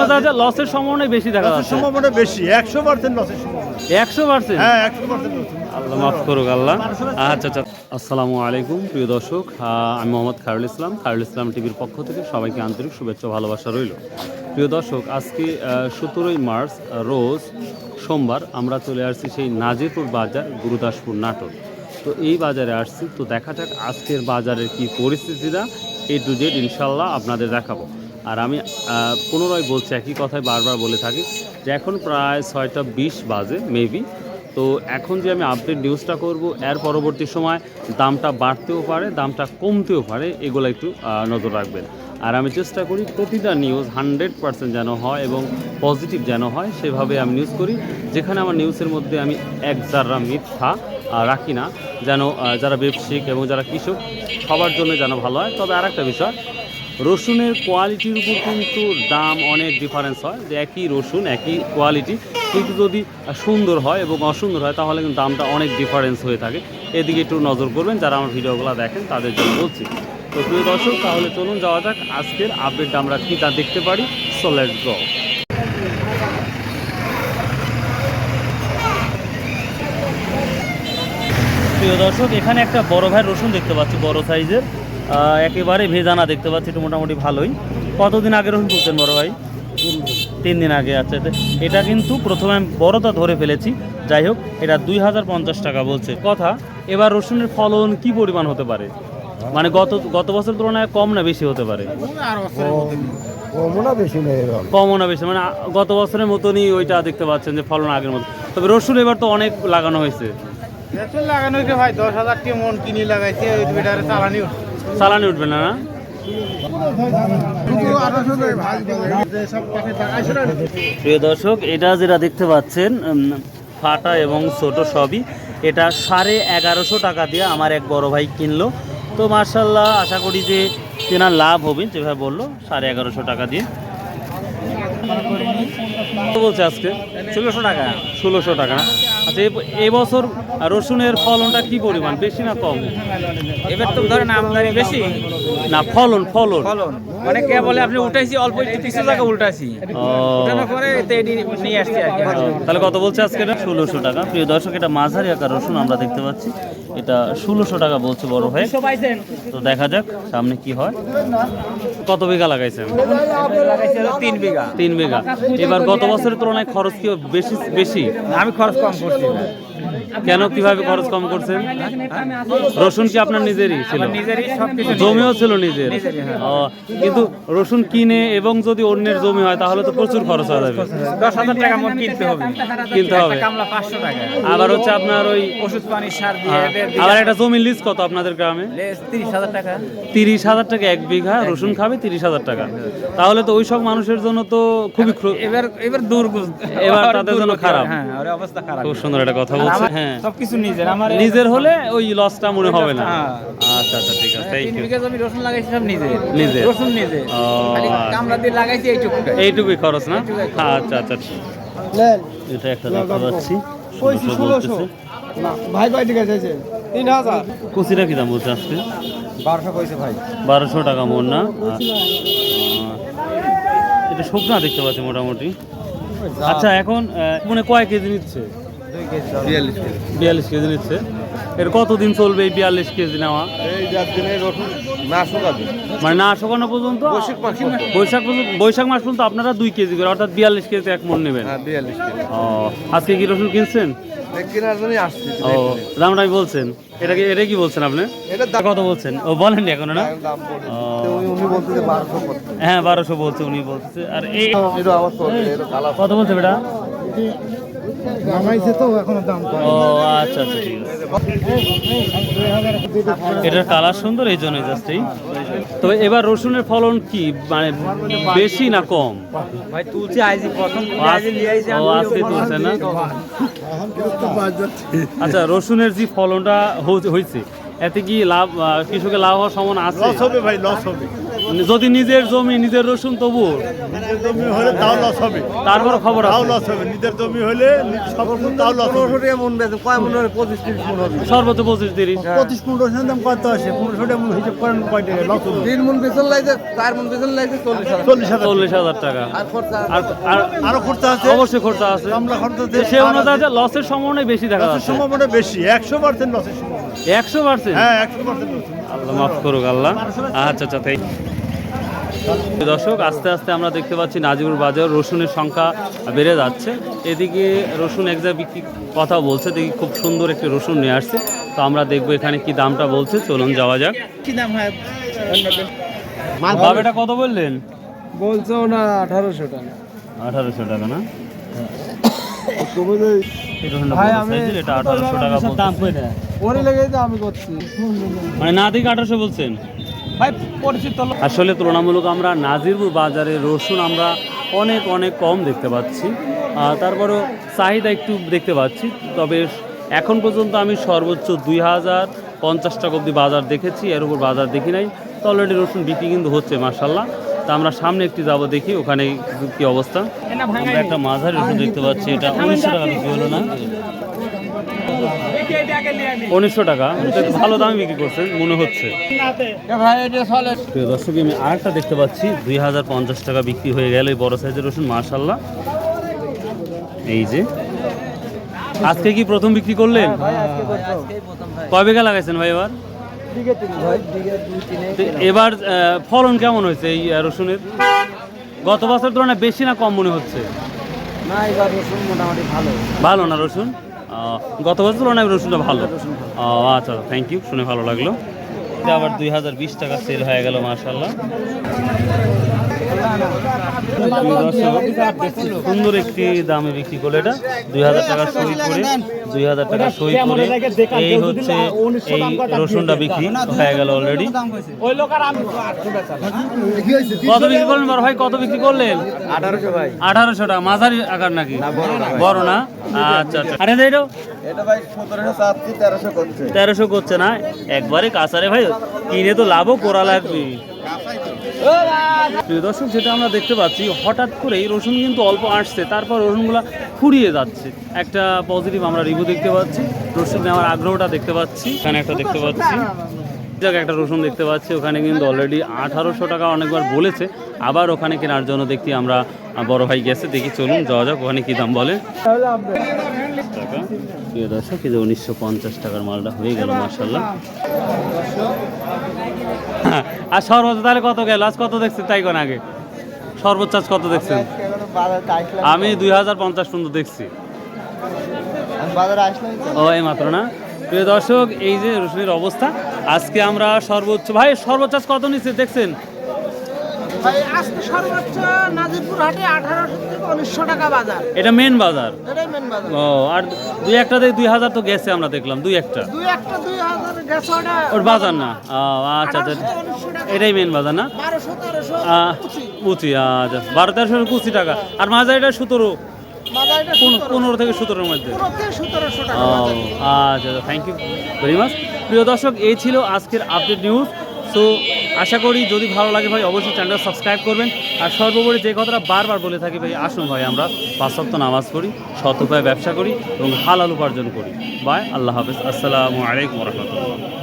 শোনা যায় যে লসের সম্ভাবনা বেশি দেখা যাচ্ছে। সম্ভাবনা বেশি, 100% লসের সম্ভাবনা। 100%? হ্যাঁ 100% লস। আল্লাহ মাফ করুক আল্লাহ। আচ্ছা আচ্ছা, আসসালামু আলাইকুম প্রিয় দর্শক, আমি মোহাম্মদ খায়রুল ইসলাম টিভির পক্ষ থেকে সবাইকে আন্তরিক শুভেচ্ছা ভালোবাসা রইল। প্রিয় দর্শক, আজকে 17ই মার্চ রোজ সোমবার আমরা চলে আসছি সেই নাজিরপুর বাজার, গুরুদাসপুর নাটোর। তো এই বাজারে আসছি, তো দেখা যাক আজকের বাজারের কি পরিস্থিতিটা A to Z ইনশাল্লাহ আপনাদের দেখাবো। আর আমি পুনরায় বলছি, একই কথাই বারবার বলে থাকি যে এখন প্রায় 6টা 20 বাজে মেবি। তো এখন যে আমি আপডেট নিউজটা করব, এর পরবর্তী সময় দামটা বাড়তেও পারে, দামটা কমতেও পারে, এগুলো একটু নজর রাখবেন। আর আমি চেষ্টা করি প্রতিটা নিউজ 100% যেন হয় এবং পজিটিভ যেন হয়, সেভাবে আমি নিউজ করি। যেখানে আমার নিউজের মধ্যে আমি এক জাররা মিথ্যা রাখি না, যেন যারা ব্যবসায়িক এবং যারা কৃষক সবার জন্য যেন ভালো হয়। তবে আর একটা বিষয়, রসুনের কোয়ালিটির উপর কিন্তু দাম অনেক ডিফারেন্স হয়। যে একই রসুন একই কোয়ালিটি, কিন্তু যদি সুন্দর হয় এবং অসুন্দর হয় তাহলে কিন্তু দামটা অনেক ডিফারেন্স হয়ে থাকে। এদিকে একটু নজর করবেন যারা আমার ভিডিওগুলো দেখেন, তাদের জন্য বলছি। তো প্রিয় দর্শক, তাহলে চলুন যাওয়া যাক আজকের আপডেটটা আমরা কী তা দেখতে পারি। So let's go. প্রিয় দর্শক, এখানে একটা বড় ভাই রসুন দেখতে পাচ্ছি, বড় সাইজের, একেবারে ভেজানা দেখতে পাচ্ছি, একটু মোটামুটি ভালোই। কতদিন আগে রসুন তুলছেন বড় ভাই? 3 দিন আগে। আচ্ছা, এটা কিন্তু প্রথমে আমি বড়টা ধরে ফেলেছি। যাই হোক, এটা 2050 টাকা বলছে কথা। এবার রসুনের ফলন কি পরিমাণ হতে পারে? মানে গত বছর তুলনায় কম না বেশি হতে পারে? কমও না বেশি, মানে গত বছরের মতনই ওইটা দেখতে পাচ্ছেন যে ফলন আগের মতো। তবে রসুন এবার তো অনেক লাগানো হয়েছে। লাগানো হয়েছে ভাই, 10,000 টি মন কিনে লাগাইছে, চালানি উঠবে না? প্রিয় দর্শক, এটা যেটা দেখতে পাচ্ছেন ফাটা এবং ছোট সবই, এটা 1150 টাকা দিয়ে আমার এক বড় ভাই কিনলো। তো মার্শাল্লাহ, আশা করি যে কেনার লাভ হবে, যেভাবে বললো 1150 টাকা দিয়ে। বলছে আজকে 1600 টাকা। 1600 টাকা। আচ্ছা, এই বছর রসুনের ফলনটা কি পরিমাণ, বেশি না কম? এবার তো ধরেন আমদানি বেশি না, ফলন ফলন ফলন মানে কে বলে আপনি উঠাইছি অল্প একটু কিছু জায়গা উল্টাইছি, উঠানোর পরে নিয়ে আসছি আর কি। তাহলে কত বলছে আজকে? এটা 1600 টাকা। প্রিয় দর্শক, এটা মাঝারি আকার রসুন আমরা দেখতে পাচ্ছি, এটা 1600 টাকা বলছে বড় ভাই। তো দেখা যাক সামনে কি হয়। কত বিঘা লাগাইছেন? 3 বিঘা। 3 বিঘা। এবার গত বছরের তুলনায় খরচ কি বেশি? আমি খরচ কম করছি। কেন, কিভাবে খরচ কম করছেন? রসুন কি আপনার নিজেরই ছিল? নিজেরই, সবকিছু জমিও ছিল নিজের? কিন্তু রসুন কিনে এবং যদি অন্যের জমি হয় তাহলে তো প্রচুর খরচ হয়ে যাবে। 10,000 টাকা মন কিনতে হবে। কামলা 500 টাকা। আবার হচ্ছে আপনার ওই ওষুধ পানি সার দিয়ে। আবার একটা জমির লিজ কত আপনাদের গ্রামে? 30,000 টাকা। 30,000 টাকা এক বিঘা রসুন খাবে, 30,000 টাকা। তাহলে তো ওই সব মানুষের জন্য তো খুবই এবার তাদের জন্য খারাপ। হ্যাঁ, অবস্থা খারাপ। খুব সুন্দর একটা কথা বলছে। হ্যাঁ, সবকিছু নিজের। আমার নিজের হলে ওই লসটা মনে হবে না। আচ্ছা আচ্ছা, ঠিক আছে। 3 বিঘা জমি রসুন লাগাইছি, সব নিজে। রসুন নিজে, ও খালি কামলা দিয়ে লাগাইছি এইটুকুই খরচ না? আচ্ছা আচ্ছা, এটা একটা দেখতে পাচ্ছি 1600 ভাই ভাই ঠিক আছে 3000। কুচিটা কি দাম বলছে আজকে? 1200 কইছে ভাই। 1200 টাকা মন না? এটা শুকনা দেখতে পাচ্ছি মোটামুটি। আচ্ছা, এখন মনে কয় কেজি নিচ্ছে? 42 কেজি নিচ্ছে। এর কতদিন চলবে এই 42 কেজি নেওয়া? এই 4 দিনে রসুন না শুকাবে, মানে না শুকানো পর্যন্ত, বৈশাখ মাস পর্যন্ত আপনারা 2 কেজি করে, অর্থাৎ 42 কেজি এক মন নেবেন। হ্যাঁ 42 কেজি। ও, আজকে কি রসুন কিনছেন? কেনার জন্য আসছি। ও, দামটা বলছেন? এটা কি বলছেন আপনি? এটা কত বলছেন? ও বলেন এখনো না? দাম উনি বলতেছে 1200 কত। হ্যাঁ 1200 বলছে, উনি বলতেছে। আর এই এটা আমার তো এটা কালা কত বলছে বেটা? নামাইছে তো এখনো দাম কম। ও আচ্ছা আচ্ছা, ঠিক আছে। এটার কালার সুন্দর, এই জন্যই জাস্ট এই। তো এবার রসুনের ফলন কি, মানে বেশি না কম? ভাই তুলছি আইজি প্রথম ও আজকে তুলছে না? আচ্ছা, রসুনের যে ফলনটা হয়েছে, এতে কি লাভ, কৃষকের লাভ হওয়ার সম্ভাবনা আছে? লস হবে ভাই, লস হবে। যদি নিজের জমি নিজের রসুন তবু নিজের জমি হলে তাও লস হবে, তারপর খবর তাও আছে লস হবে। নিজের জমি হলে সব রকম তাও লস হবে। মন বেঁধে কয় মন হবে? 25-30 মন হবে। সর্বোচ্চ 25-30। 25-15 দাম কত আসে? 1500 টাকা মন হিসাব করেন কয় টাকা লস হবে? 3 মন বেচন লাগছে, 4 মন বেচন লাগছে 40,000। 40,000 40,000 টাকা। আর খরচা আর আর আরো খরচা আছে, অবশ্যই খরচা আছে। কামলা খরচা আছে, সে অনুযায়ী লসের সম্ভাবনা বেশি দেখা লসের যাচ্ছে। সম্ভাবনা বেশি, 100% লসের সম্ভাবনা। 100%? হ্যাঁ 100% লস। আল্লাহ মাফ করুক আল্লাহ। আচ্ছা আচ্ছা তাই দর্শক, আস্তে আস্তে আমরা দেখতে পাচ্ছি নাজিপুর বাজার রসুনের সংখ্যা বেড়ে যাচ্ছে। এদিকে রসুন এক জায়গায় বিক্রি কথা বলছে, দেখি খুব সুন্দর একটি রসুন নিয়ে আসছে। তো আমরা দেখবো এখানে কি দামটা বলছে, চলুন যাওয়া যাক। কি দাম হয়? বাবা এটা কত বললেন? বলছো না 1800 টাকা। 1800 টাকা না? ভাই, আমি এটা 1800 টাকা দাম কইটা, ওরে লেগে তো আমি করছি। মানে না দিকে 1800 বলছেন? ভাই পরিচিত লোক। আসলে তুলনামূলক আমরা নাজিরপুর বাজারে রসুন আমরা অনেক অনেক কম দেখতে পাচ্ছি, তারপরেও চাহিদা একটু দেখতে পাচ্ছি। তবে এখন পর্যন্ত আমি সর্বোচ্চ 2050 টাকা অবধি বাজার দেখেছি, এর উপর বাজার দেখি নাই। তো অলরেডি রসুন বিক্রি কিন্তু হচ্ছে মাশাল্লাহ। তা আমরা সামনে একটি যাব, দেখি ওখানে কি অবস্থা। আমরা একটা মাঝারি রসুন দেখতে পাচ্ছি, এটা 1900 টাকা বিক্রি হলো না? 1900 টাকা, এটা একটু ভালো দামে বিক্রি করছেন মনে হচ্ছে। ভাই এটা চলে। প্রিয় দর্শক, আমি আরেকটা দেখতে পাচ্ছি 2050 টাকা বিক্রি হয়ে গেল এই বড় সাইজের রসুন মাশাল্লাহ। এই যে আজকে কি প্রথম বিক্রি করলেন? কয় বিঘা লাগাইছেন ভাই এবার? তো এবার ফলন কেমন হয়েছে এই রসুনের? গত বছর তুলনায় বেশি না কম মনে হচ্ছে? না এবার রসুন মোটামুটি ভালো। ভালো না রসুন? গত বছর তুলনায় রসুনটা ভালো। আচ্ছা, থ্যাংক ইউ, শুনে ভালো লাগলো। এটা আবার 2020 টাকা সেল হয়ে গেল মাশাল্লাহ। সুন্দর একটি দামে বিক্রি করলো এটা, 2000 টাকা সই করে, 2000 টাকা সই করে এই হচ্ছে এই রসুনটা বিক্রি হয়ে গেল অলরেডি। কত বিক্রি করলেন বড় ভাই? কত বিক্রি করলেন? 1800 ভাই। 1800 টাকা। মাঝারি আকার নাকি? বড় না? আচ্ছা আচ্ছা। আরে এটা এটা ভাই 1700 চাচ্ছি, 1300 করছে। 1300 করছে না? একবারে কাছারে ভাই, কিনে তো লাভও করা লাগবে। প্রিয় দর্শক, যেটা আমরা দেখতে পাচ্ছি হঠাৎ করেই রসুন কিন্তু অল্প আসছে, তারপর রসুনগুলো ফুরিয়ে যাচ্ছে। একটা পজিটিভ আমরা রিভিউ দেখতে পাচ্ছি, রসুন নেওয়ার আগ্রহটা দেখতে পাচ্ছি। এখানে একটা দেখতে পাচ্ছি, একটা রসুন দেখতে পাচ্ছি, ওখানে কিন্তু অলরেডি 1800 টাকা অনেকবার বলেছে। আবার ওখানে কেনার জন্য দেখি আমরা বড় ভাই গেছে, দেখি চলুন যাওয়া যাক ওখানে কি দাম বলে। টাকা প্রিয় দর্শক, এই যে 1950 টাকার মালটা হয়ে গেল মাশাল্লাহ। আর সর্বোচ্চ তাহলে কত গেল? আজ কত দেখছেন তাই কোন আগে? সর্বোচ্চ আজ কত দেখছেন? আমি 2050 পর্যন্ত দেখছি। ও এই মাত্র না? প্রিয় দর্শক, এই যে রসুনের অবস্থা আজকে আমরা সর্বোচ্চ, ভাই সর্বোচ্চ আজ কত নিচ্ছে দেখছেন? ভাই আজকে সর্বোচ্চ নাজিরপুর হাটে 1800 থেকে 1900 টাকা বাজার। এটা মেন বাজার? এটাই মেন বাজার। ও, আর দুই একটা দিয়ে 2000 তো গেছে, আমরা দেখলাম দুই একটা। 2000 গেছে ওটা ওর বাজার না? আচ্ছা আচ্ছা, 1800 টাকা। এটাই মেন বাজার না? 1200-1300 উঁচি, আচ্ছা 1200-1300 কুচি টাকা। আর মাঝারিটা 17, বাজারটা 15 থেকে 17-এর মধ্যে। 15 থেকে 1700 টাকা ও বাজার। আচ্ছা, থ্যাংক ইউ ভেরি মাচ। প্রিয় দর্শক, এই ছিল আজকের আপডেট নিউজ। সো আশা করি যদি ভালো লাগে ভাই অবশ্যই চ্যানেলটা সাবস্ক্রাইব করবেন। আর সর্বোপরি যে কথাটা বারবার বলে থাকি ভাই, আসুন ভাই আমরা 5 ওয়াক্ত নামাজ পড়ি, সৎ উপায়ে ব্যবসা করি এবং হালাল উপার্জন করি। বাই, আল্লাহ হাফেজ, আসসালামু আলাইকুম ওয়া রাহমাতুল্লাহ।